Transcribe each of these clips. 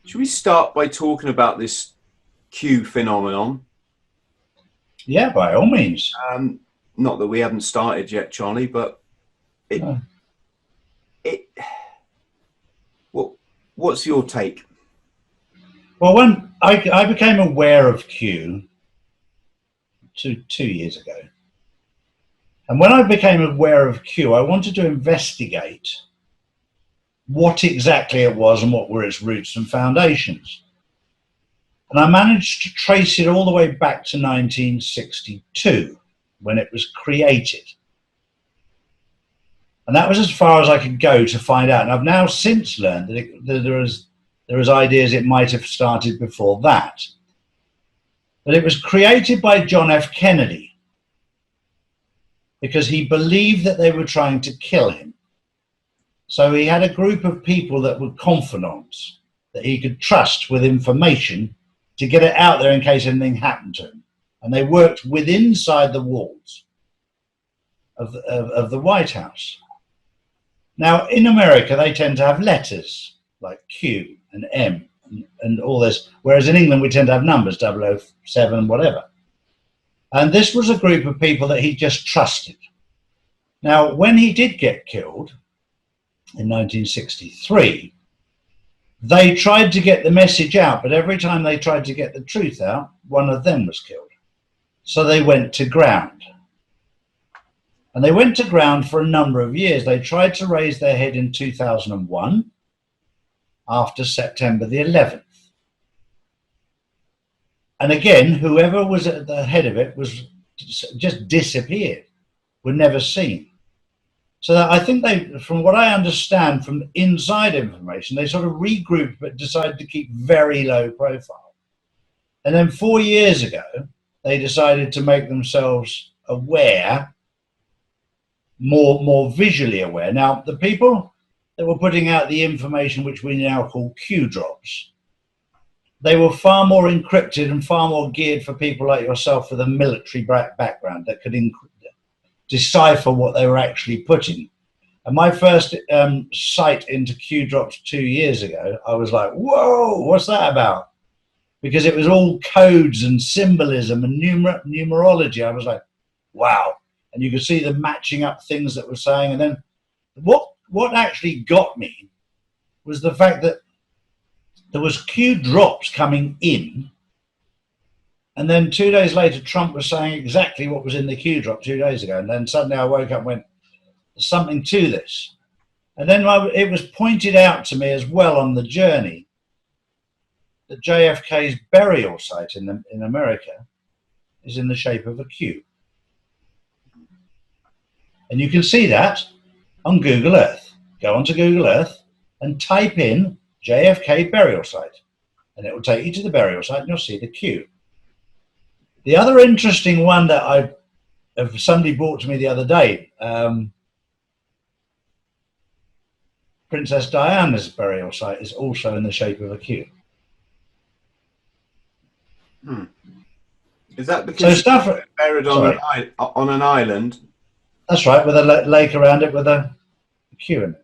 Should we start by talking about this Q phenomenon? Yeah, by all means. Not that we haven't started yet, Charlie, but it Uh, it what what's your take? well, when I became aware of Q two years ago, and when I became aware of Q, I wanted to investigate what exactly it was and what were its roots and foundations. And I managed to trace it all the way back to 1962 when it was created. And that was as far as I could go to find out. And I've now since learned that there is ideas it might have started before that. But it was created by John F. Kennedy because he believed that they were trying to kill him. So he had a group of people that were confidants that he could trust with information to get it out there in case anything happened to him. And they worked inside the walls of the White House. Now, in America, they tend to have letters like Q and M and all this, whereas in England, we tend to have numbers, 007, whatever. And this was a group of people that he just trusted. Now, when he did get killed in 1963, they tried to get the message out, but every time they tried to get the truth out, one of them was killed. So they went to ground. And they went to ground for a number of years. They tried to raise their head in 2001 after September the 11th. And again, whoever was at the head of it was just disappeared, were never seen. So that I think they, from what I understand from inside information, they sort of regrouped but decided to keep very low profile. And then 4 years ago, they decided to make themselves aware, more visually aware. Now, the people that were putting out the information, which we now call Q drops, they were far more encrypted and far more geared for people like yourself with a military background that could decipher what they were actually putting. And my first sight into Q drops 2 years ago, I was like, whoa, what's that about? Because it was all codes and symbolism and numerology. I was like, wow. And you could see them matching up things that were saying. And then what actually got me was the fact that there was Q drops coming in. And then 2 days later, Trump was saying exactly what was in the Q drop 2 days ago. And then suddenly I woke up and went, there's something to this. And then it was pointed out to me as well on the journey that JFK's burial site in America is in the shape of a Q. And you can see that on Google Earth. Go onto Google Earth and type in JFK burial site. And it will take you to the burial site and you'll see the Q. The other interesting one that somebody brought to me the other day, Princess Diana's burial site is also in the shape of a Q. Is that because so buried on an island? That's right, with a lake around it with a Q in it.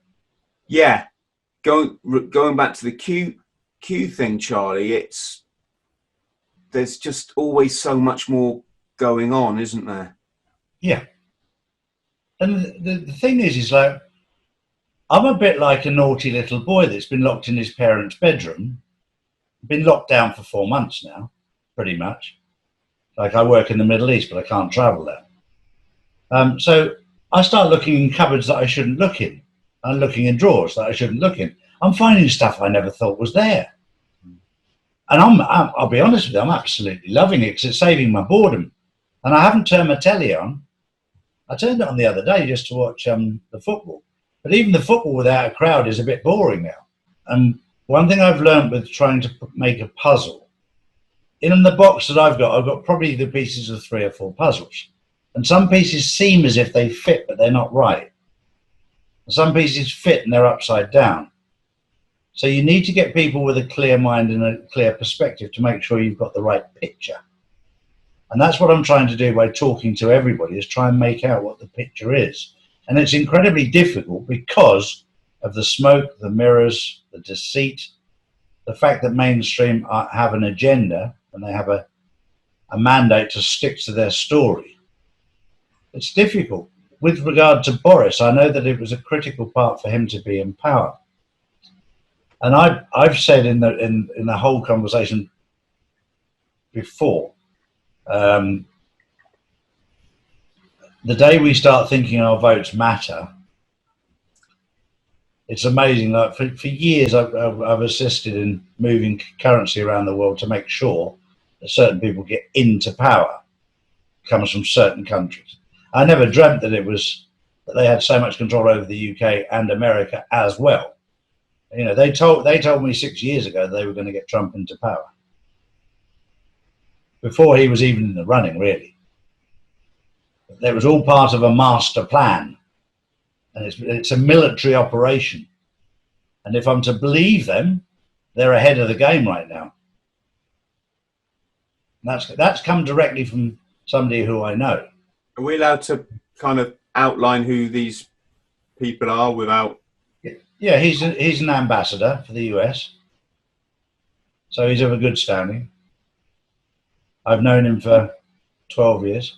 Yeah, going back to the Q thing, Charlie. There's just always so much more going on, isn't there? Yeah. And the thing is like, I'm a bit like a naughty little boy that's been locked in his parents' bedroom, been locked down for 4 months now, pretty much. Like I work in the Middle East, but I can't travel there. So I start looking in cupboards that I shouldn't look in. I'm looking in drawers that I shouldn't look in. I'm finding stuff I never thought was there. And I'll be honest with you, I'm absolutely loving it because it's saving my boredom. And I haven't turned my telly on. I turned it on the other day just to watch the football. But even the football without a crowd is a bit boring now. And one thing I've learned with trying to make a puzzle, in the box that I've got probably the pieces of 3 or 4 puzzles. And some pieces seem as if they fit, but they're not right. Some pieces fit and they're upside down. So you need to get people with a clear mind and a clear perspective to make sure you've got the right picture. And that's what I'm trying to do by talking to everybody, is try and make out what the picture is. And it's incredibly difficult because of the smoke, the mirrors, the deceit, the fact that mainstream have an agenda and they have a mandate to stick to their story, it's difficult. With regard to Boris, I know that it was a critical part for him to be in power. And I've said in the whole conversation before, the day we start thinking our votes matter, it's amazing. Like for years, I've assisted in moving currency around the world to make sure that certain people get into power. It comes from certain countries. I never dreamt that that they had so much control over the UK and America as well. You know, they told me 6 years ago they were going to get Trump into power before he was even in the running, really. It was all part of a master plan, and it's a military operation. And if I'm to believe them, they're ahead of the game right now. And that's come directly from somebody who I know. Are we allowed to kind of outline who these people are without? Yeah, he's an ambassador for the US, so he's of a good standing. I've known him for 12 years,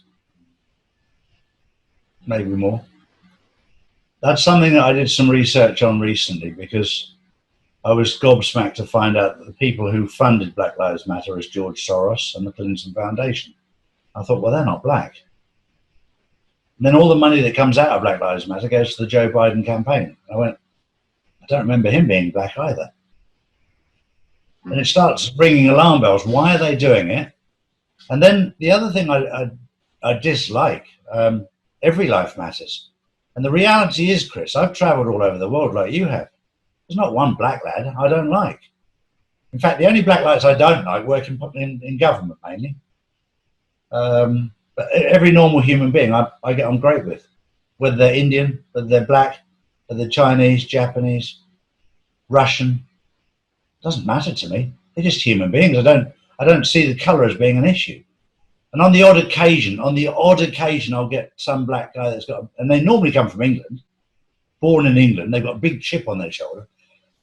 maybe more. That's something that I did some research on recently, because I was gobsmacked to find out that the people who funded Black Lives Matter is George Soros and the Clinton Foundation. I thought, well, they're not black. And then all the money that comes out of Black Lives Matter goes to the Joe Biden campaign. I went, I don't remember him being black either. And it starts ringing alarm bells. Why are they doing it? And then the other thing I dislike, every life matters. And the reality is, Chris, I've traveled all over the world like you have. There's not one black lad I don't like. In fact, the only black lads I don't like work in government mainly. But every normal human being I get on great with, whether they're Indian, whether they're black, whether they're Chinese, Japanese, Russian. Doesn't matter to me. They're just human beings. I don't see the colour as being an issue. And on the odd occasion, I'll get some black guy and they normally come from England, born in England. They've got a big chip on their shoulder.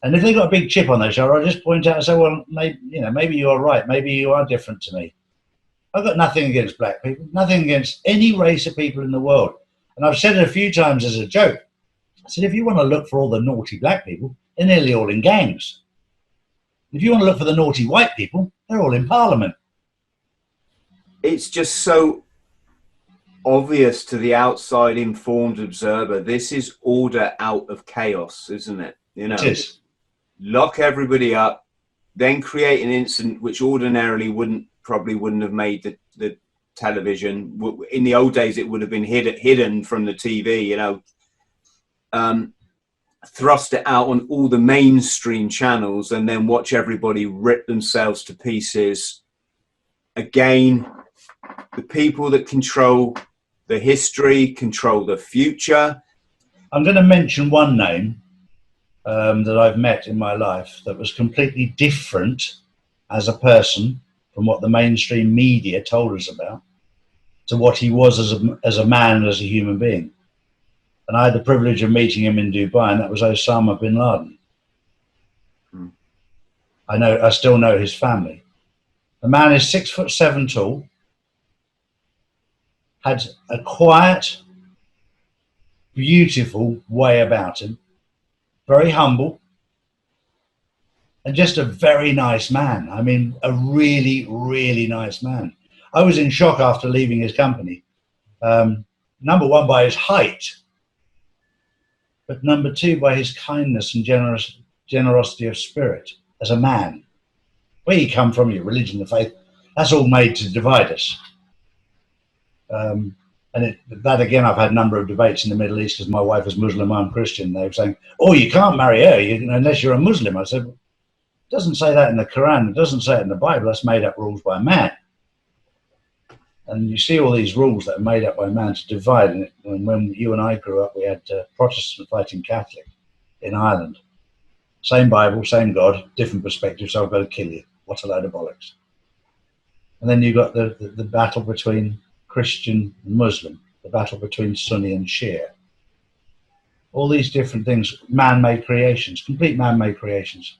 And if they've got a big chip on their shoulder, I just point out and say, well, maybe you are right. Maybe you are different to me. I've got nothing against black people, nothing against any race of people in the world. And I've said it a few times as a joke. I said, if you want to look for all the naughty black people, they're nearly all in gangs. If you want to look for the naughty white people, they're all in Parliament. It's just so obvious to the outside informed observer. This is order out of chaos, isn't it? You know, It is. Lock everybody up, then create an incident which ordinarily probably wouldn't have made the television. In the old days, it would have been hidden from the TV, you know. Thrust it out on all the mainstream channels and then watch everybody rip themselves to pieces. Again, the people that control the history control the future. I'm going to mention one name that I've met in my life that was completely different as a person from what the mainstream media told us about to what he was as a man and as a human being. And I had the privilege of meeting him in Dubai, and that was Osama bin Laden. I still know his family. The man is 6'7" tall, had a quiet, beautiful way about him, very humble, and just a very nice man. I mean, a really, really nice man. I was in shock after leaving his company. Number one, by his height, but number two, by his kindness and generosity of spirit as a man. Where you come from, your religion, the faith, that's all made to divide us. That again, I've had a number of debates in the Middle East because my wife is Muslim, I'm Christian. They were saying, oh, you can't marry her unless you're a Muslim. I said, it doesn't say that in the Quran. It doesn't say it in the Bible. That's made up rules by man. And you see all these rules that are made up by man to divide. And when you and I grew up, we had Protestant fighting Catholic in Ireland. Same Bible, same God, different perspective, so I've got to kill you. What a load of bollocks. And then you've got the battle between Christian and Muslim, the battle between Sunni and Shia. All these different things, man-made creations, complete man-made creations.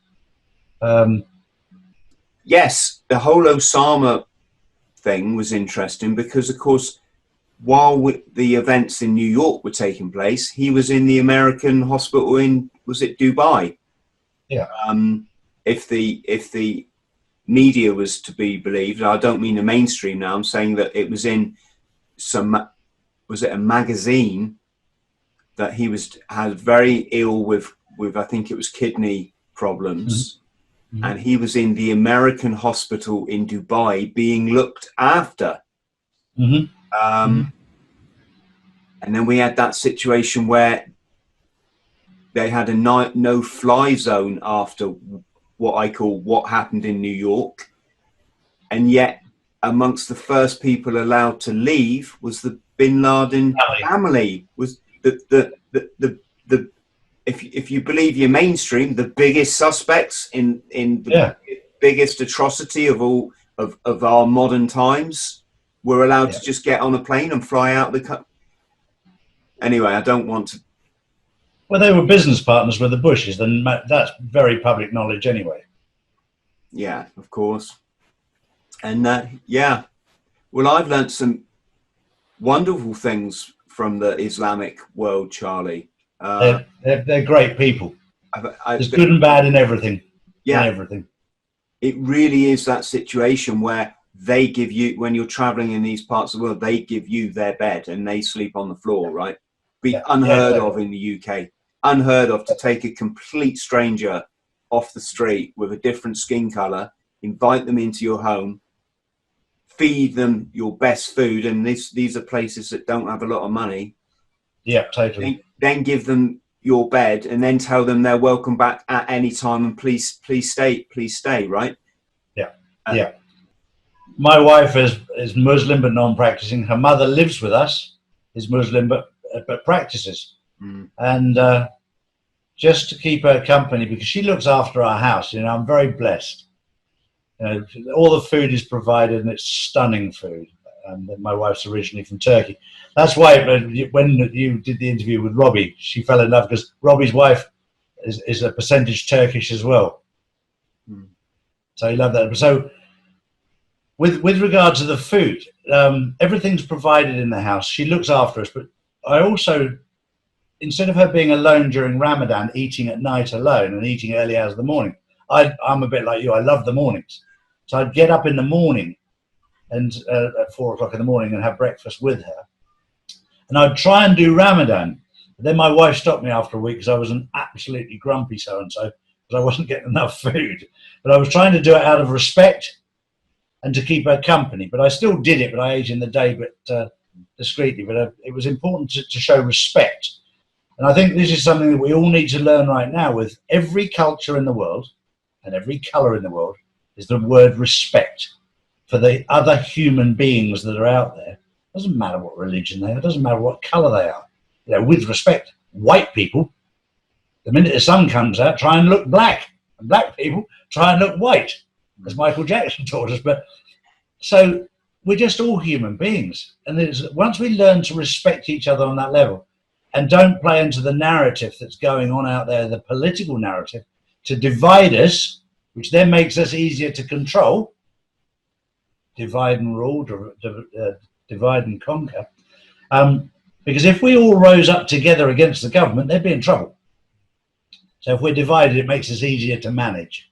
yes, the whole Osama thing was interesting because, of course, while the events in New York were taking place, he was in the American hospital in, was it Dubai? Yeah. If the media was to be believed, I don't mean the mainstream now, I'm saying that it was in some, was it a magazine, that he had very ill with I think it was kidney problems. Mm-hmm. And he was in the American hospital in Dubai being looked after. Mm-hmm. And then we had that situation where they had a no-fly zone after what I call what happened in New York. And yet amongst the first people allowed to leave was the Bin Laden family, was the if you believe your mainstream, the biggest suspects in the biggest atrocity of all of our modern times were allowed to just get on a plane and fly out the country. Anyway, I don't want to. Well, they were business partners with the Bushes, then that's very public knowledge anyway. Yeah, of course. And well, I've learned some wonderful things from the Islamic world, Charlie. They're great people. There's good and bad in everything. Yeah, in everything. It really is that situation where they give you, when you're traveling in these parts of the world, they give you their bed and they sleep on the floor, right? Unheard of in the UK. Unheard of to take a complete stranger off the street with a different skin color, invite them into your home, feed them your best food, and these are places that don't have a lot of money. Yeah, totally. Then give them your bed and then tell them they're welcome back at any time and please stay, right? Yeah. Yeah. My wife is Muslim but non-practicing. Her mother lives with us, is Muslim but practices. And just to keep her company, because she looks after our house, you know, I'm very blessed. You know, all the food is provided and it's stunning food. And my wife's originally from Turkey. That's why when you did the interview with Robbie, she fell in love because Robbie's wife is a percentage Turkish as well. So he loved that. So with regard to the food, everything's provided in the house. She looks after us, but I also, instead of her being alone during Ramadan, eating at night alone and eating early hours of the morning, I'm a bit like you. I love the mornings. So I'd get up in the morning and at 4 o'clock in the morning and have breakfast with her. And I'd try and do Ramadan. But then my wife stopped me after a week because I was an absolutely grumpy so-and-so because I wasn't getting enough food. But I was trying to do it out of respect and to keep her company. But I still did it, but I ate in the day, but discreetly. But it was important to show respect. And I think this is something that we all need to learn right now with every culture in the world and every color in the world is the word respect for the other human beings that are out there. It doesn't matter what religion they are, it doesn't matter what color they are. You know, with respect, white people, the minute the sun comes out, try and look black. And black people try and look white, as Michael Jackson taught us. But so we're just all human beings. And once we learn to respect each other on that level and don't play into the narrative that's going on out there, the political narrative, to divide us, which then makes us easier to control, divide and rule, divide and conquer. Because if we all rose up together against the government, they'd be in trouble. So if we're divided, it makes us easier to manage.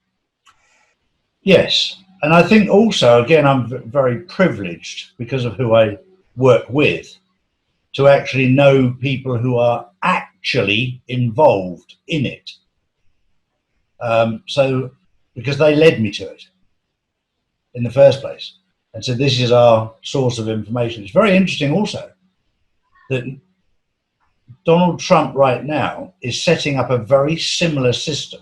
Yes. And I think also, again, I'm very privileged because of who I work with to actually know people who are actually involved in it. So because they led me to it in the first place. And so this is our source of information. It's very interesting also that Donald Trump right now is setting up a very similar system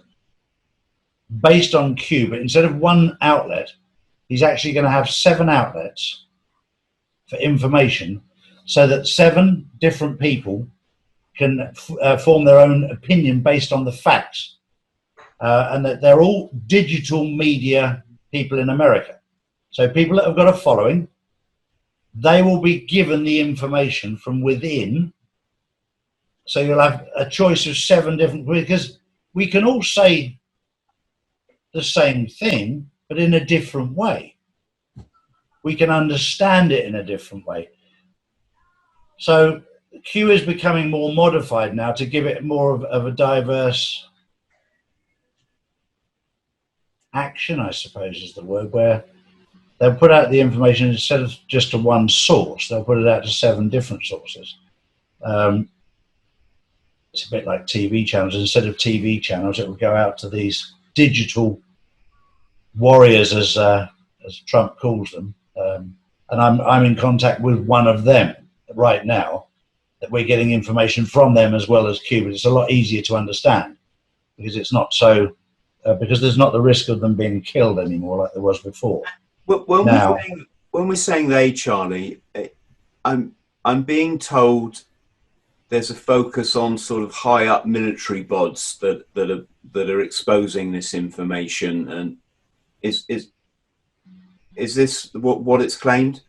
based on Q, but instead of one outlet, he's actually going to have 7 outlets for information so that 7 different people can form their own opinion based on the facts. And that they're all digital media people in America. So people that have got a following, they will be given the information from within. So you'll have a choice of 7 different, because we can all say the same thing, but in a different way. We can understand it in a different way. So Q is becoming more modified now to give it more of a diverse action, I suppose is the word, where they'll put out the information instead of just to one source, they'll put it out to 7 different sources. It's a bit like TV channels. Instead of TV channels, it will go out to these digital warriors, as Trump calls them. And I'm in contact with one of them right now, that we're getting information from them as well as Q. But it's a lot easier to understand because it's not so, because there's not the risk of them being killed anymore like there was before. When we're saying they, Charlie, I'm being told there's a focus on sort of high up military bods that are exposing this information, and is this what it's claimed?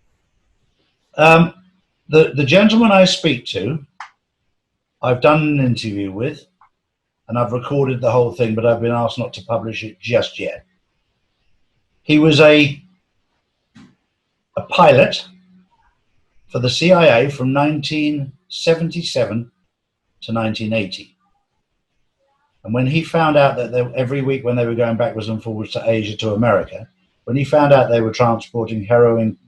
The gentleman I speak to, I've done an interview with, and I've recorded the whole thing, but I've been asked not to publish it just yet. He was a pilot for the CIA from 1977 to 1980. And when he found out that every week when they were going backwards and forwards to Asia to America, when he found out they were transporting heroin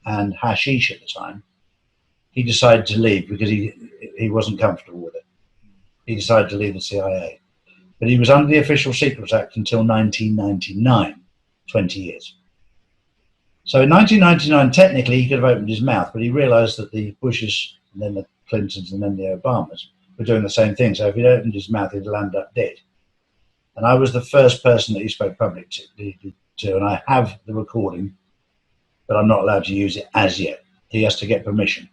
and hashish at the time, he decided to leave because he wasn't comfortable with it. He decided to leave the CIA. But he was under the Official Secrets Act until 1999, 20 years. So in 1999, technically, he could have opened his mouth, but he realized that the Bushes, and then the Clintons, and then the Obamas were doing the same thing. So if he'd opened his mouth, he'd land up dead. And I was the first person that he spoke publicly to, and I have the recording, but I'm not allowed to use it as yet. He has to get permission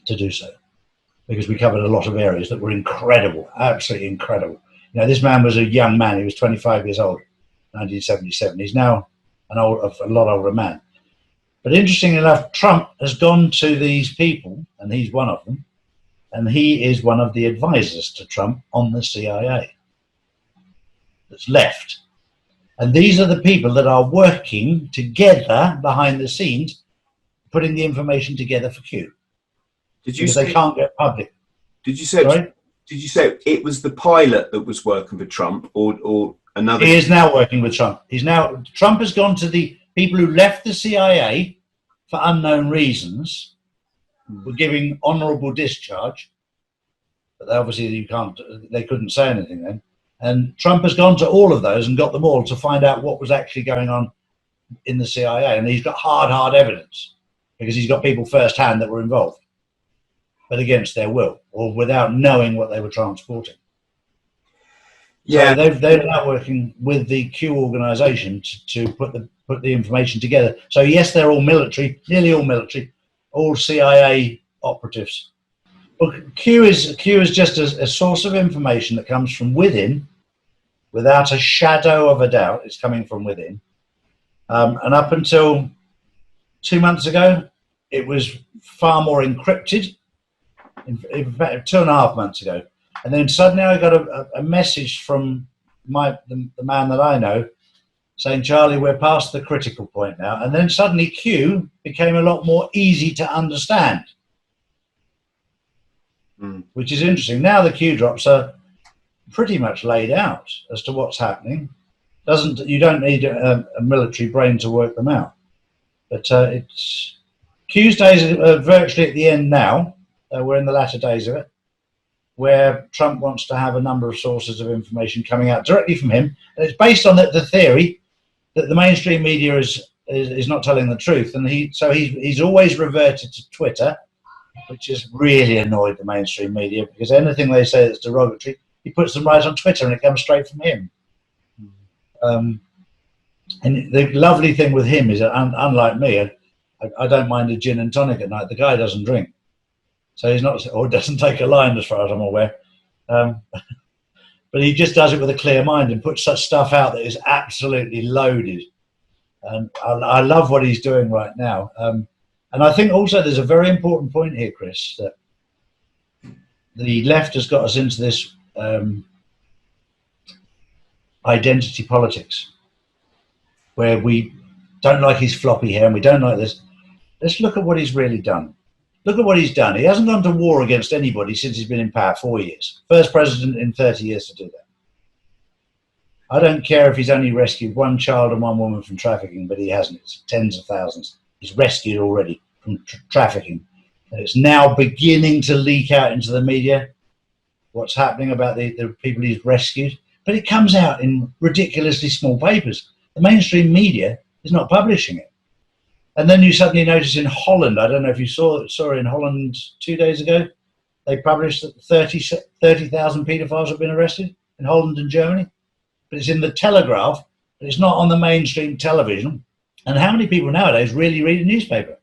to do so, because we covered a lot of areas that were incredible, absolutely incredible. You know, this man was a young man. He was 25 years old, 1977. He's now a lot older man. But interestingly enough, Trump has gone to these people, and he's one of them, and he is one of the advisors to Trump on the CIA that's left. And these are the people that are working together behind the scenes, putting the information together for Q. Because they can't get public. Did you say it was the pilot that was working for Trump, or another? He is now working with Trump. Trump has gone to the people who left the CIA for unknown reasons, were giving honourable discharge, but obviously they couldn't say anything then. And Trump has gone to all of those and got them all to find out what was actually going on in the CIA. And he's got hard evidence because he's got people firsthand that were involved, but against their will or without knowing what they were transporting. Yeah, so they're now working with the Q organization to put the information together. So yes, they're all military, nearly all military, all CIA operatives. But Q is just a source of information that comes from within, without a shadow of a doubt. It's coming from within. And up until 2 months ago, it was far more encrypted. In fact, 2.5 months ago. And then suddenly I got a message from the man that I know saying, Charlie, we're past the critical point now. And then suddenly Q became a lot more easy to understand, which is interesting. Now the Q drops are pretty much laid out as to what's happening. You don't need a military brain to work them out. But Q's days are virtually at the end now. We're in the latter days of it, where Trump wants to have a number of sources of information coming out directly from him. And it's based on the theory that the mainstream media is not telling the truth. And he's always reverted to Twitter, which has really annoyed the mainstream media, because anything they say that's derogatory, he puts them right on Twitter and it comes straight from him. And the lovely thing with him is that, unlike me, I don't mind a gin and tonic at night. The guy doesn't drink. So he's not, or doesn't take a line as far as I'm aware. But he just does it with a clear mind and puts such stuff out that is absolutely loaded. And I love what he's doing right now. And I think also there's a very important point here, Chris, that the left has got us into this identity politics, where we don't like his floppy hair and we don't like this. Let's look at what he's really done. Look at what he's done. He hasn't gone to war against anybody since he's been in power 4 years. First president in 30 years to do that. I don't care if he's only rescued one child and one woman from trafficking, but he hasn't. It's tens of thousands. He's rescued already from trafficking. And it's now beginning to leak out into the media what's happening about the people he's rescued. But it comes out in ridiculously small papers. The mainstream media is not publishing it. And then you suddenly notice in Holland, I don't know if you saw in Holland 2 days ago, they published that 30,000 paedophiles have been arrested in Holland and Germany. But it's in the Telegraph, but it's not on the mainstream television. And how many people nowadays really read a newspaper?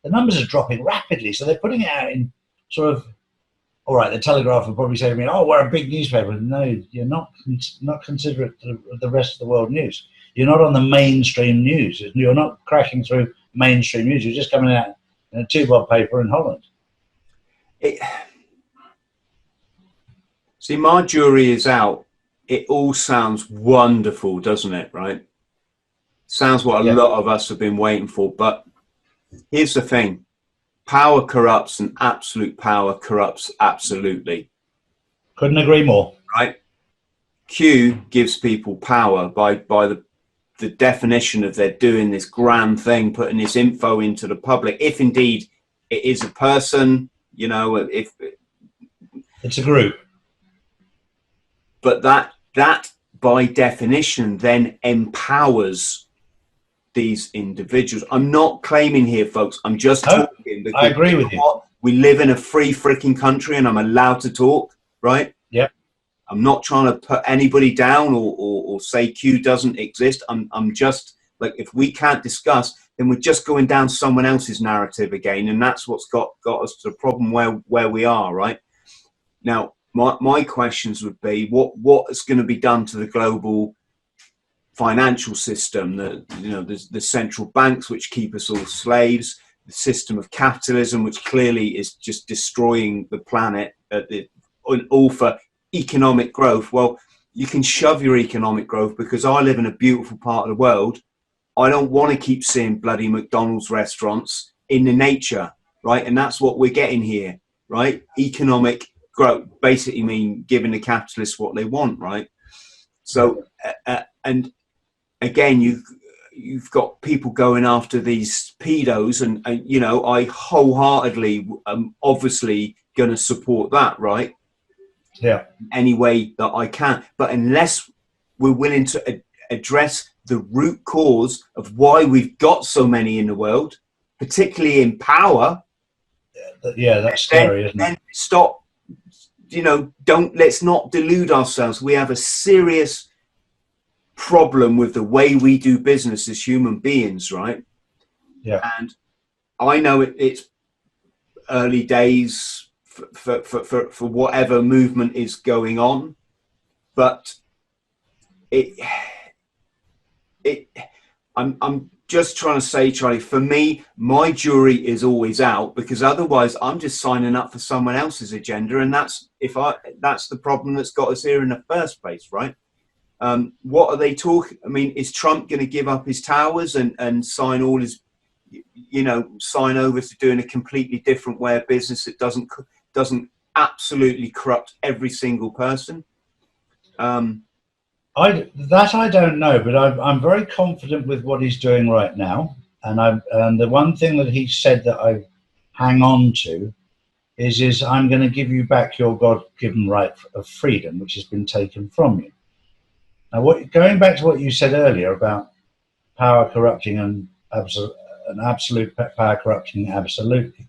The numbers are dropping rapidly, so they're putting it out in sort of, all right, the Telegraph will probably say to me, oh, we're a big newspaper. No, you're not considerate of the rest of the world news. You're not on the mainstream news. You're not cracking through mainstream news. You're just coming out in a two-bob paper in Holland. See, my jury is out. It all sounds wonderful, doesn't it, right? Sounds what a lot of us have been waiting for. But here's the thing. Power corrupts, and absolute power corrupts absolutely. Couldn't agree more. Right? Q gives people power by the definition of they're doing this grand thing, putting this info into the public. If indeed it is a person, you know, if it's a group. But that by definition then empowers these individuals. I'm not claiming here, folks. I'm just talking because I agree with you. We live in a free freaking country and I'm allowed to talk, right? Yep. I'm not trying to put anybody down or say Q doesn't exist. I'm just like, if we can't discuss, then we're just going down someone else's narrative again. And that's what's got us to the problem where we are, right? Now, my questions would be, what is going to be done to the global financial system? The central banks, which keep us all slaves, the system of capitalism, which clearly is just destroying the planet, all for economic growth. Well, you can shove your economic growth, because I live in a beautiful part of the world. I don't want to keep seeing bloody McDonald's restaurants in the nature, right? And that's what we're getting here, right? Economic growth basically mean giving the capitalists what they want, right? So and again, you've got people going after these pedos, and you know, I wholeheartedly obviously going to support that, right? Yeah, any way that I can. But unless we're willing to address the root cause of why we've got so many in the world, particularly in power, that's scary, isn't it? Then stop. You know, let's not delude ourselves. We have a serious problem with the way we do business as human beings, right? Yeah. And I know it's early days for whatever movement is going on, but I'm just trying to say, Charlie, for me, my jury is always out, because otherwise I'm just signing up for someone else's agenda, and that's the problem that's got us here in the first place, right? What are they talking? I mean, is Trump going to give up his towers and sign all his, sign over to doing a completely different way of business that doesn't absolutely corrupt every single person? I don't know, but I'm very confident with what he's doing right now. And the one thing that he said that I hang on to is I'm going to give you back your God-given right of freedom, which has been taken from you. Now, going back to what you said earlier about power corrupting and absolute power corrupting absolutely,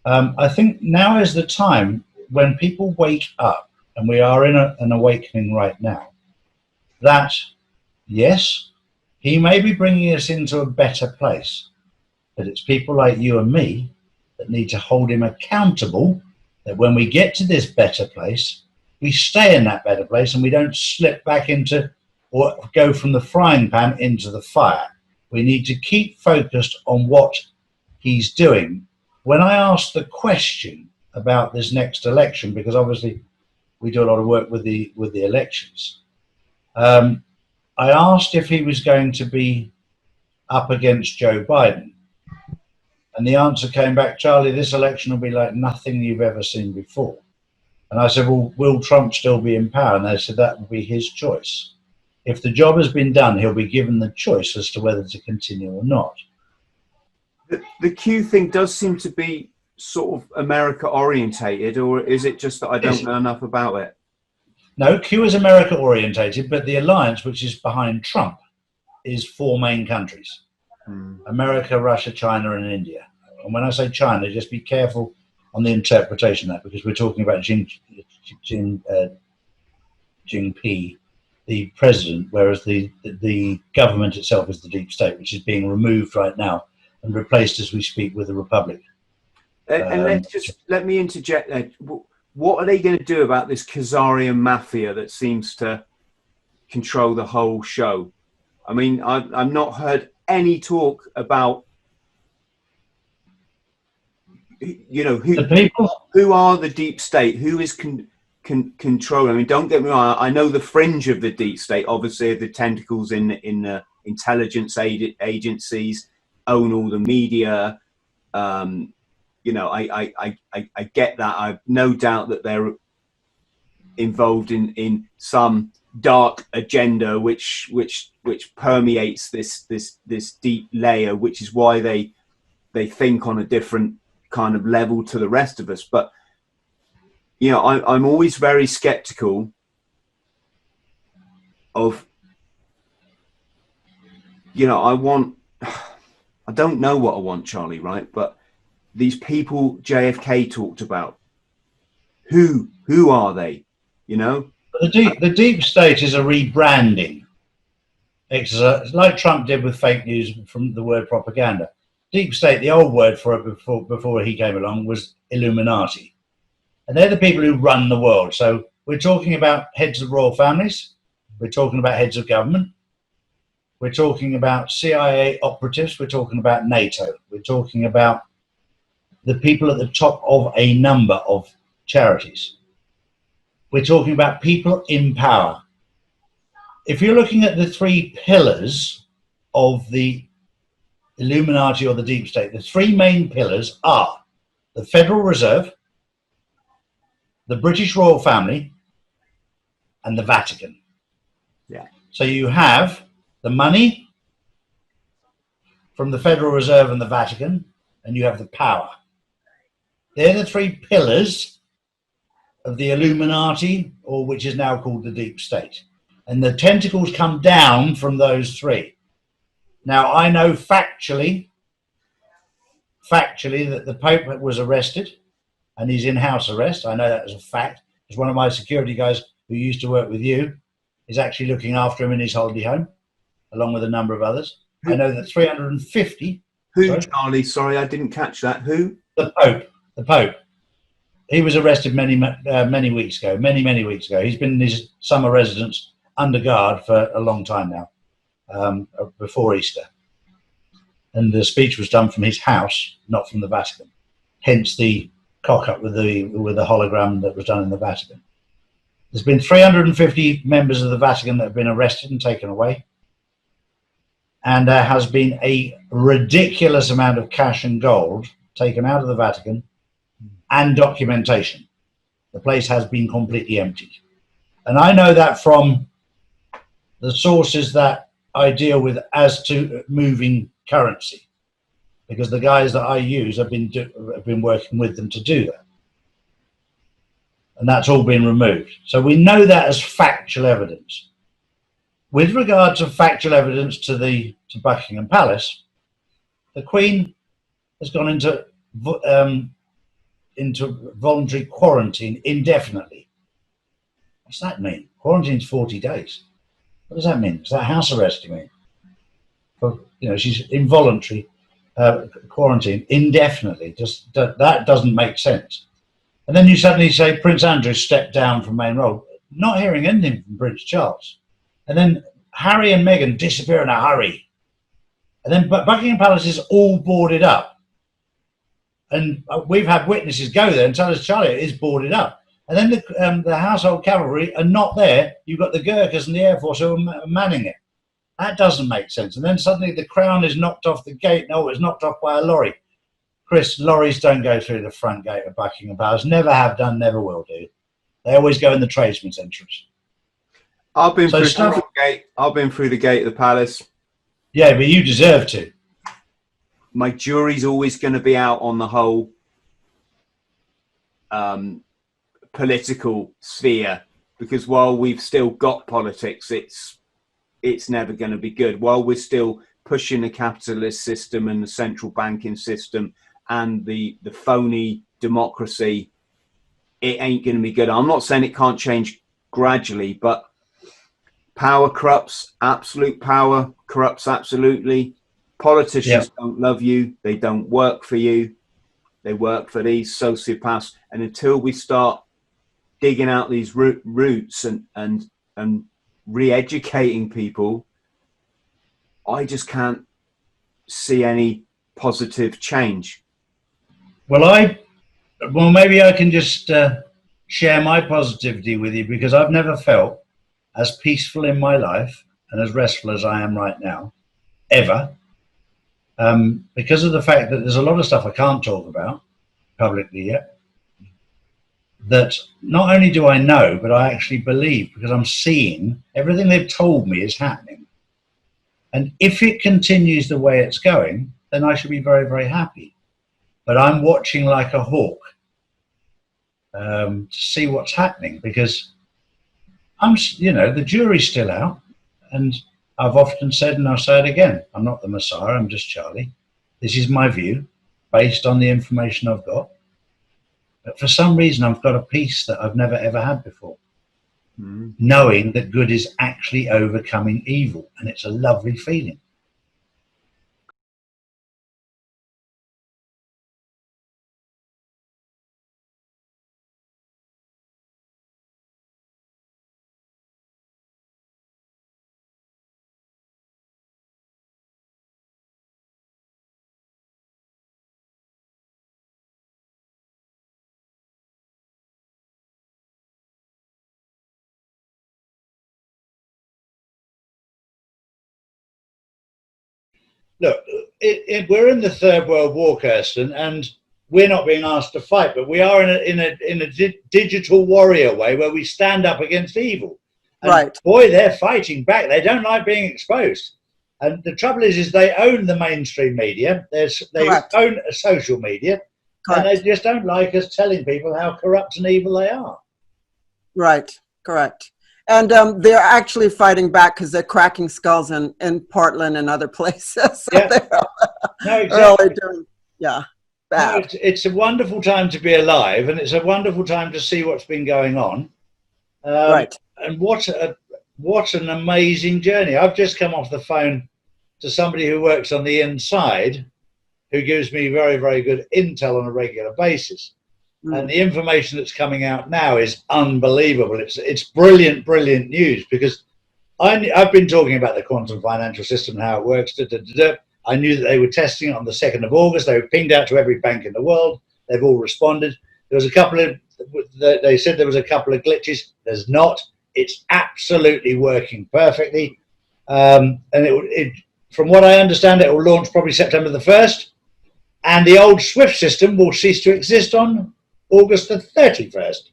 I think now is the time when people wake up, and we are in an awakening right now, that, yes, he may be bringing us into a better place, but it's people like you and me that need to hold him accountable, that when we get to this better place, we stay in that better place and we don't slip back into or go from the frying pan into the fire. We need to keep focused on what he's doing. When I asked the question about this next election, because obviously we do a lot of work with the elections, I asked if he was going to be up against Joe Biden. And the answer came back, Charlie, this election will be like nothing you've ever seen before. And I said, well, will Trump still be in power? And they said that will be his choice. If the job has been done, he'll be given the choice as to whether to continue or not. The Q thing does seem to be sort of America orientated, or is it just that I don't know enough about it? No, Q is America orientated, but the alliance, which is behind Trump, is 4 main countries: America, Russia, China, and India. And when I say China, just be careful on the interpretation of that, because we're talking about Jinping, the president, whereas the government itself is the deep state, which is being removed right now and replaced as we speak with the republic. And let me interject there. What are they going to do about this Khazarian mafia that seems to control the whole show? I mean, I've not heard any talk about, you know, who are the deep state, who is controlling. I mean, don't get me wrong, I know the fringe of the deep state, obviously the tentacles in the intelligence agencies own all the media. You know, I get that. I've no doubt that they're involved in some dark agenda which permeates this deep layer, which is why they think on a different kind of level to the rest of us. But you know, I'm always very skeptical of, you know, I don't know what I want, Charlie, right? But these people JFK talked about, who are they? You know, the deep state is a rebranding exercise, like Trump did with fake news from the word propaganda. Deep state, the old word for it before he came along, was Illuminati. And they're the people who run the world. So we're talking about heads of royal families. We're talking about heads of government. We're talking about CIA operatives. We're talking about NATO. We're talking about the people at the top of a number of charities. We're talking about people in power. If you're looking at the 3 pillars of the Illuminati or the deep state, the 3 main pillars are the Federal Reserve, the British royal family, and the Vatican. Yeah. So you have the money from the Federal Reserve and the Vatican, and you have the power. They're the 3 pillars of the Illuminati, or which is now called the deep state. And the tentacles come down from those 3. Now, I know factually that the Pope was arrested and he's in house arrest. I know that as a fact, because one of my security guys who used to work with you is actually looking after him in his holiday home, along with a number of others. I know that 350... Who, sorry? Charlie? Sorry, I didn't catch that. Who? The Pope. The Pope. He was arrested many weeks ago, many weeks ago. He's been in his summer residence under guard for a long time now, before Easter. And the speech was done from his house, not from the Vatican. Hence the cock-up with the hologram that was done in the Vatican. There's been 350 members of the Vatican that have been arrested and taken away. And there has been a ridiculous amount of cash and gold taken out of the Vatican and documentation. The place has been completely emptied. And I know that from the sources that I deal with as to moving currency, because the guys that I use have been working with them to do that. And that's all been removed. So we know that as factual evidence. With regard to factual evidence to Buckingham Palace, the Queen has gone into voluntary quarantine indefinitely. What's that mean? Quarantine's 40 days. What does that mean? Is that house arrest, you mean? You know, she's involuntary quarantine indefinitely. Just that doesn't make sense. And then you suddenly say Prince Andrew stepped down from main role, not hearing anything from Prince Charles. And then Harry and Meghan disappear in a hurry. And then Buckingham Palace is all boarded up. And we've had witnesses go there and tell us, Charlie, it is boarded up. And then the household cavalry are not there. You've got the Gurkhas and the Air Force who are manning it. That doesn't make sense. And then suddenly the crown is knocked off the gate. No, it's knocked off by a lorry. Chris, lorries don't go through the front gate of Buckingham Palace. Never have done, never will do. They always go in the tradesman's entrance. I've been through the gate. I've been through the gate of the palace. Yeah, but you deserve to. My jury's always going to be out on the whole political sphere, because while we've still got politics, it's never going to be good. While we're still pushing the capitalist system and the central banking system and the phony democracy, it ain't going to be good. I'm not saying it can't change gradually, but power corrupts. Absolute power corrupts absolutely. Politicians don't love you. They don't work for you. They work for these sociopaths. And until we start digging out these roots and re-educating people, I just can't see any positive change. Well, maybe I can just share my positivity with you, because I've never felt as peaceful in my life and as restful as I am right now, ever, because of the fact that there's a lot of stuff I can't talk about publicly yet, that not only do I know, but I actually believe, because I'm seeing everything they've told me is happening. And if it continues the way it's going, then I should be very, very happy. But I'm watching like a hawk to see what's happening, because the jury's still out, and I've often said, and I'll say it again, I'm not the Messiah, I'm just Charlie. This is my view, based on the information I've got. But for some reason, I've got a peace that I've never, ever had before. Knowing that good is actually overcoming evil, and it's a lovely feeling. Look, we're in the Third World War, Kirsten, and we're not being asked to fight, but we are in a digital warrior way, where we stand up against evil. And right. Boy, they're fighting back. They don't like being exposed. And the trouble is they own the mainstream media. They own social media. Correct. And they just don't like us telling people how corrupt and evil they are. Right. Correct. And they're actually fighting back because they're cracking skulls in Portland and other places. So they're really doing, bad. No, it's a wonderful time to be alive, and it's a wonderful time to see what's been going on. Right. And what an amazing journey. I've just come off the phone to somebody who works on the inside, who gives me very, very good intel on a regular basis. And the information that's coming out now is unbelievable. It's brilliant, brilliant news, because I've been talking about the quantum financial system and how it works. I knew that they were testing it on the 2nd of August. They were pinged out to every bank in the world. They've all responded. There was they said there was a couple of glitches. There's not. It's absolutely working perfectly. And from what I understand, it will launch probably September the 1st. And the old SWIFT system will cease to exist on August the 31st.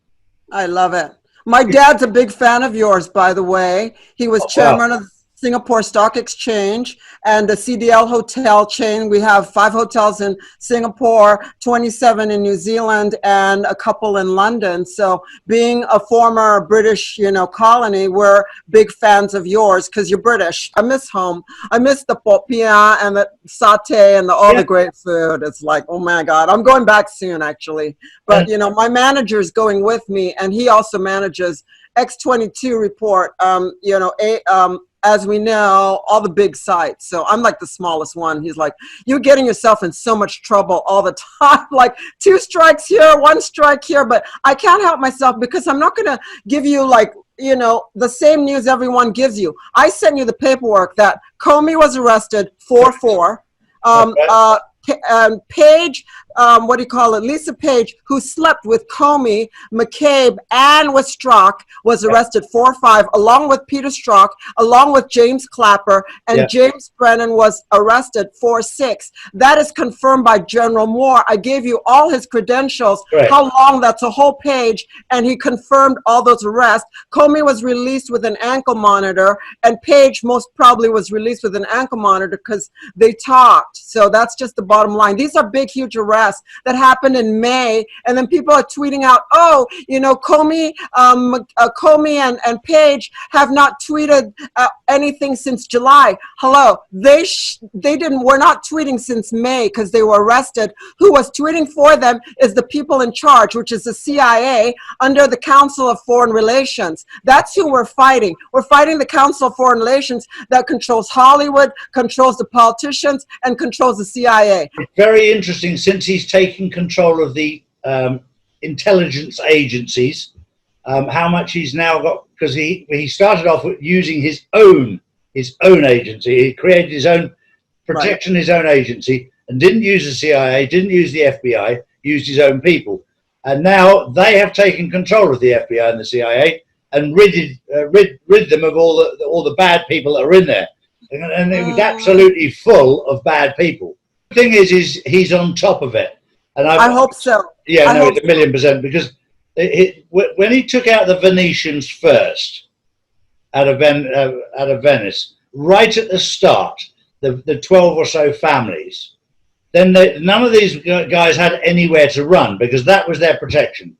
I love it. My dad's a big fan of yours, by the way. He was chairman of Singapore Stock Exchange and the CDL hotel chain. We have 5 hotels in Singapore, 27 in New Zealand, and a couple in London. So being a former British, colony, we're big fans of yours because you're British. I miss home. I miss the popiah and the satay and all the great food. It's like, oh my God, I'm going back soon, actually. But, my manager is going with me, and he also manages X22 Report, as we know, all the big sites. So I'm like the smallest one. He's like, you're getting yourself in so much trouble all the time. Like 2 strikes here, 1 strike here, but I can't help myself because I'm not going to give you the same news everyone gives you. I sent you the paperwork that Comey was arrested 4-4. Page, what do you call it? Lisa Page, who slept with Comey, McCabe, and with Strzok, was arrested 4-5, along with Peter Strzok, along with James Clapper, and James Brennan was arrested 4-6. That is confirmed by General Moore. I gave you all his credentials, how long, that's a whole page, and he confirmed all those arrests. Comey was released with an ankle monitor, and Page most probably was released with an ankle monitor because they talked. So that's just the bottom line. These are big, huge arrests that happened in May, and then people are tweeting out, oh, you know, Comey and Page have not tweeted anything since July. Hello, they were not tweeting since May because they were arrested. Who was tweeting for them is the people in charge, which is the CIA under the Council of Foreign Relations. That's who we're fighting. We're fighting the Council of Foreign Relations that controls Hollywood, controls the politicians, and controls the CIA. It's very interesting since he's taken control of the intelligence agencies, how much he's now got, because he started off with using his own agency. He created his own protection, his own agency, and didn't use the CIA, didn't use the FBI, used his own people. And now they have taken control of the FBI and the CIA and rid them of all the bad people that are in there. And it was absolutely full of bad people. The thing is he's on top of it. And I hope so. Yeah, no, it's 1,000,000%, because when he took out the Venetians first out of Venice, right at the start, the 12 or so families, then none of these guys had anywhere to run because that was their protection.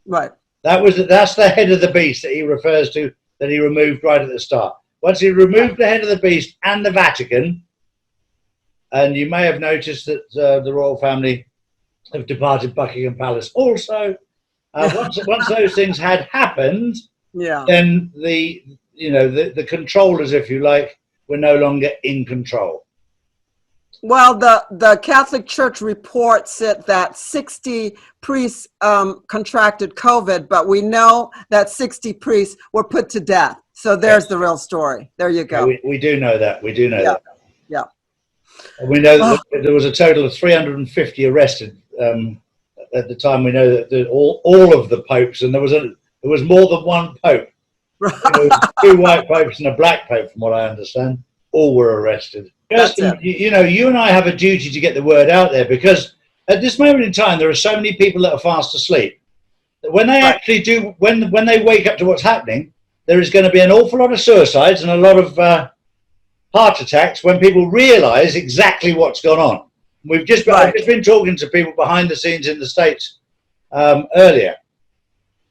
Right. That's the head of the beast that he refers to, that he removed right at the start. Once he removed the head of the beast and the Vatican, and you may have noticed that the royal family have departed Buckingham Palace also. Once those things had happened, then the controllers, if you like, were no longer in control. Well, the Catholic Church reports it that 60 priests contracted COVID, but we know that 60 priests were put to death. So there's the real story. There you go. We do know that. We do know that. Yeah. And we know that there was a total of 350 arrested at the time. We know that all of the popes, and there was more than one pope. There was 2 white popes and a black pope, from what I understand. All were arrested. You know, you and I have a duty to get the word out there, because at this moment in time, there are so many people that are fast asleep. When they actually do, when they wake up to what's happening, there is going to be an awful lot of suicides and a lot of heart attacks when people realise exactly what's gone on. I've just been talking to people behind the scenes in the States earlier,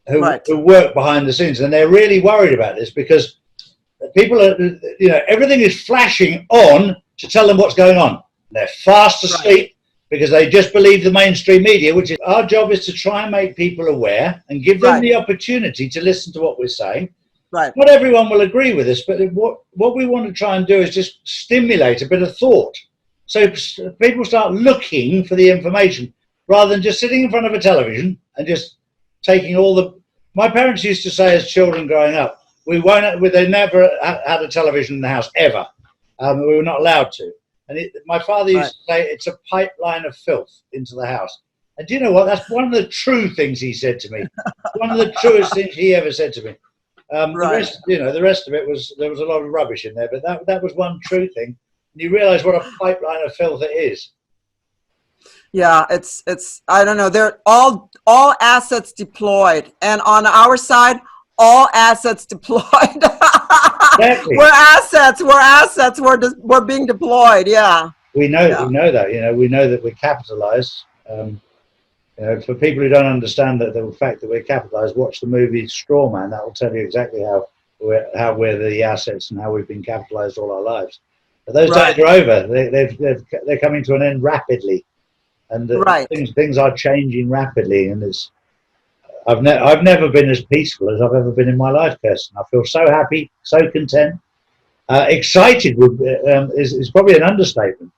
who work behind the scenes, and they're really worried about this because people are, everything is flashing on to tell them what's going on. They're fast asleep because they just believe the mainstream media, which is our job, is to try and make people aware and give them the opportunity to listen to what we're saying. Right. Not everyone will agree with us, but what we want to try and do is just stimulate a bit of thought. So people start looking for the information rather than just sitting in front of a television and just taking all the... My parents used to say as children growing up, they never had a television in the house, ever. We were not allowed to. And my father used to say, it's a pipeline of filth into the house. And do you know what? That's one of the true things he said to me. One of the truest things he ever said to me. The rest of it was, there was a lot of rubbish in there, but that was one true thing. And you realize what a pipeline of filth it is. Yeah, it's I don't know. They're all assets deployed, and on our side, all assets deployed. Exactly. We're assets. We're being deployed. Yeah. We know that. We know that we're capitalized. For people who don't understand the fact that we're capitalized, watch the movie Straw Man. That will tell you exactly how we're the assets and how we've been capitalized all our lives. But those days are over. They're coming to an end rapidly, and things are changing rapidly. And I've never been as peaceful as I've ever been in my life, Kirsten. I feel so happy, so content, excited. Is probably an understatement.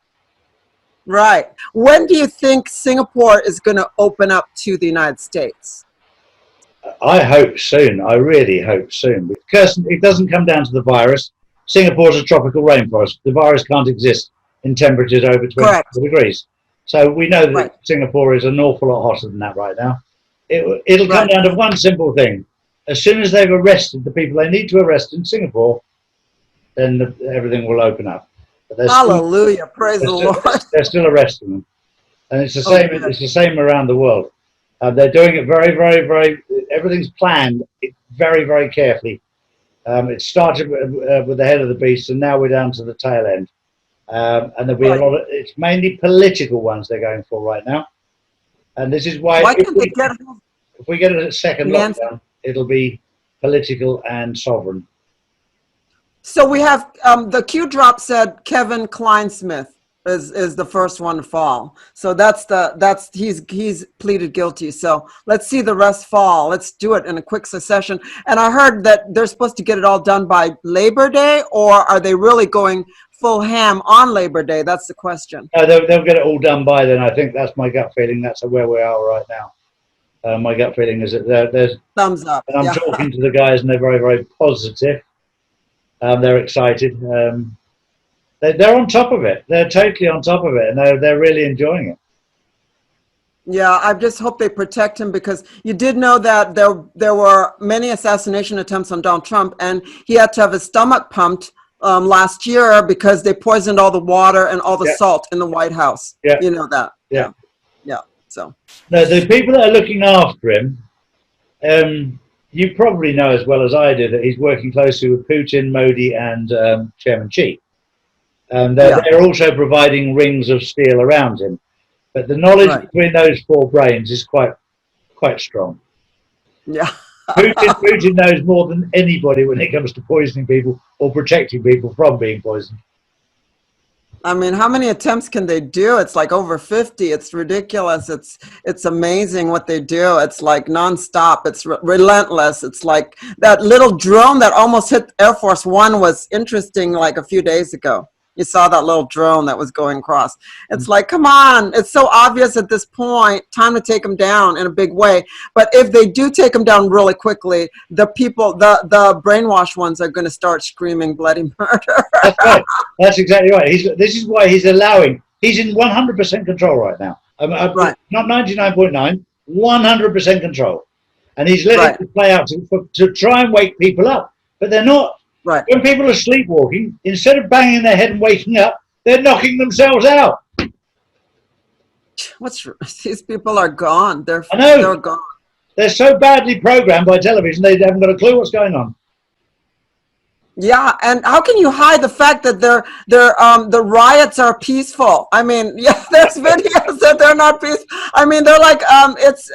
Right. When do you think Singapore is going to open up to the United States? I hope soon. I really hope soon. Because it doesn't come down to the virus. Singapore's a tropical rainforest. The virus can't exist in temperatures over 20 degrees. So we know that Right. Singapore is an awful lot hotter than that right now. It'll come Right. down to one simple thing. As soon as they've arrested the people they need to arrest in Singapore, then everything will open up. But Hallelujah. Praise the Lord. they're still arresting them. And it's the Oh, same. good. It's the same around the world. They're doing it very, very, very. Everything's planned very, very carefully. It started with the head of the beast, and now we're down to the tail end. And there'll be a lot of. It's mainly political ones they're going for right now. And this is why, Why can't they get if we get a second Nancy? lockdown, it'll be political and sovereign. So we have the Q drop said Kevin Kleinsmith is the first one to fall. So he's pleaded guilty. So let's see the rest fall. Let's do it in a quick succession. And I heard that they're supposed to get it all done by Labor Day, or are they really going full ham on Labor Day? That's the question. No, they'll get it all done by then. I think that's my gut feeling. That's where we are right now. My gut feeling is that there's. Thumbs up. And I'm Yeah. talking to the guys, and they're very, very positive. They're excited. They're on top of it. They're totally on top of it, and they're really enjoying it. Yeah, I just hope they protect him, because you did know that there were many assassination attempts on Donald Trump, and he had to have his stomach pumped last year because they poisoned all the water and all the salt in the White House. Yeah. You know that. Yeah. So. No, the people that are looking after him, you probably know as well as I do that he's working closely with Putin, Modi, and Chairman Xi. And they're also providing rings of steel around him. But the knowledge between those four brains is quite strong. Yeah. Putin knows more than anybody when it comes to poisoning people or protecting people from being poisoned. I mean, how many attempts can they do? It's like over 50. It's ridiculous. It's amazing what they do. It's like nonstop. It's relentless. It's like that little drone that almost hit Air Force One was interesting like a few days ago. You saw that little drone that was going across. It's like, come on. It's so obvious at this point. Time to take them down in a big way. But if they do take them down really quickly, the people, the brainwashed ones are going to start screaming bloody murder. That's right. That's exactly right. This is why he's allowing. He's in 100% control right now. Right. Not 99.9, 100% control. And he's letting it play out to try and wake people up. But they're not. Right. When people are sleepwalking, instead of banging their head and waking up, they're knocking themselves out. These people are gone. They're gone. They're so badly programmed by television, they haven't got a clue what's going on. Yeah, and how can you hide the fact that the riots are peaceful? I mean, yeah, there's videos that they're not peaceful. I mean, they're like, it's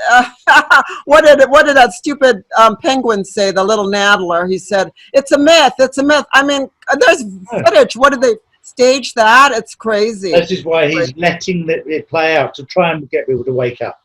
what did that stupid penguin say? The little Nadler. He said it's a myth. It's a myth. I mean, there's footage. What did they stage that? It's crazy. This is why he's letting it play out to try and get people to wake up.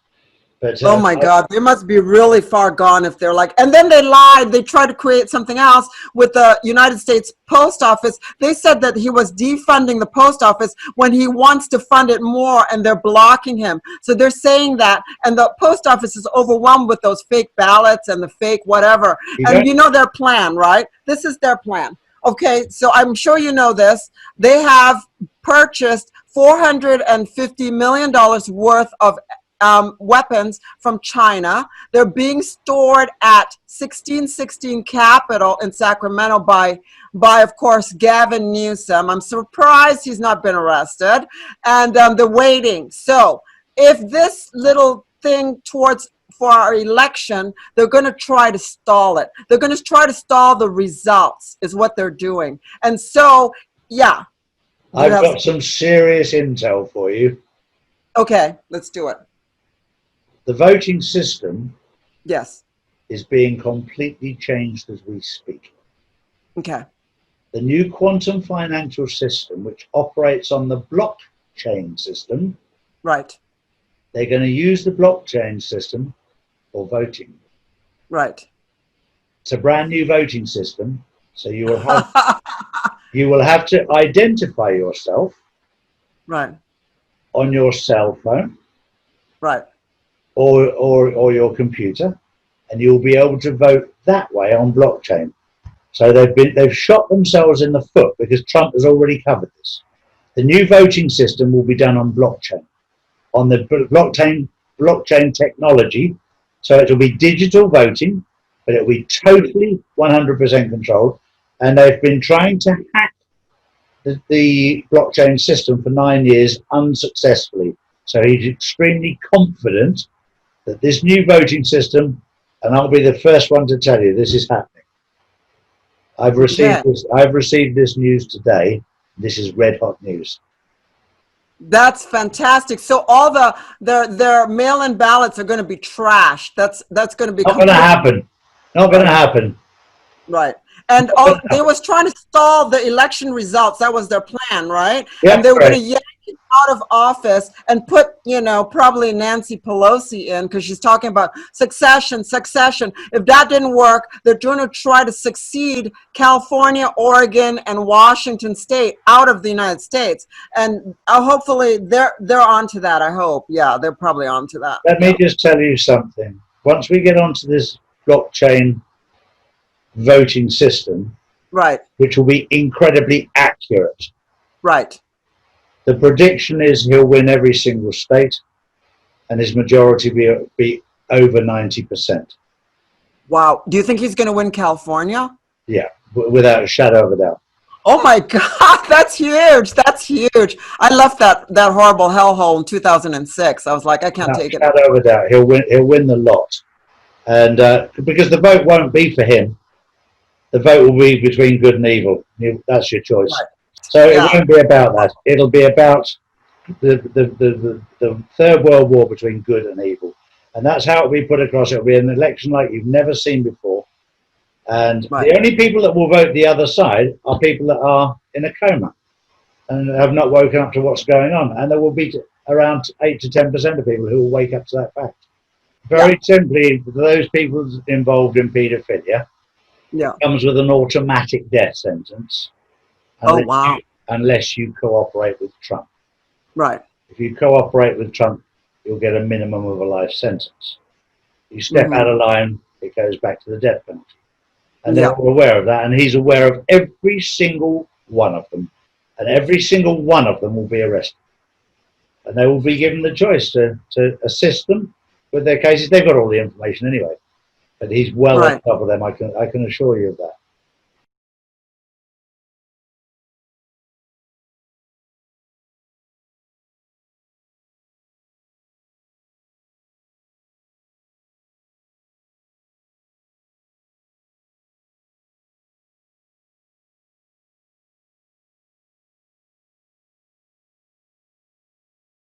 But, oh my God, they must be really far gone if they're like, and then they lied. They tried to create something else with the United States Post Office. They said that he was defunding the post office when he wants to fund it more, and they're blocking him. So they're saying that, and the post office is overwhelmed with those fake ballots and the fake whatever. And you know their plan, right? This is their plan. Okay, so I'm sure you know this. They have purchased $450 million worth of weapons from China. They're being stored at 1616 Capitol in Sacramento by of course Gavin Newsom. I'm surprised he's not been arrested, and they're waiting. So if this little thing for our election, they're going to try to stall it. They're going to try to stall the results is what they're doing. And so yeah, I've got some serious intel for you. Okay, let's do it. The voting system is being completely changed as we speak. Okay. The new quantum financial system, which operates on the blockchain system, right? They're going to use the blockchain system for voting. Right. It's a brand new voting system, so you will have you will have to identify yourself, right, on your cell phone, right, or your computer, and you'll be able to vote that way on blockchain. So they've shot themselves in the foot because Trump has already covered this. The new voting system will be done on blockchain. on the blockchain technology. So it will be digital voting, but it will be totally 100% controlled. And they've been trying to hack the blockchain system for 9 years unsuccessfully. So he's extremely confident that this new voting system, and I'll be the first one to tell you this is happening. I've received this news today. This is red hot news. That's fantastic. So all their mail-in ballots are going to be trashed. That's going to be not going to happen. Not going to happen. Right. And they was trying to stall the election results. That was their plan, right? Yeah, and they were going to yank him out of office and put, probably Nancy Pelosi in, because she's talking about succession. If that didn't work, they're going to try to succeed California, Oregon, and Washington State out of the United States. And hopefully they're onto that, I hope. Yeah, they're probably onto that. Let me just tell you something. Once we get onto this blockchain voting system, right, which will be incredibly accurate, right, the prediction is he'll win every single state and his majority be over 90%. Wow. Do you think he's going to win California? Yeah, without a shadow of a doubt. Oh my God, that's huge. That's huge. I left that horrible hellhole in 2006. I was like, I can't take it. Without a shadow of a doubt, he'll win the lot. And because the vote won't be for him, the vote will be between good and evil. That's your choice. Right. So it won't be about that. It'll be about the Third World War between good and evil. And that's how it'll be put across. It'll be an election like you've never seen before. And the only people that will vote the other side are people that are in a coma and have not woken up to what's going on. And there will be around 8 to 10% of people who will wake up to that fact. Very simply, those people involved in paedophilia, comes with an automatic death sentence. Unless you cooperate with Trump. Right. If you cooperate with Trump, you'll get a minimum of a life sentence. You step out of line, it goes back to the death penalty. And they're all aware of that, and he's aware of every single one of them. And every single one of them will be arrested. And they will be given the choice to assist them with their cases. They've got all the information anyway. But he's well on top of them, I can assure you of that.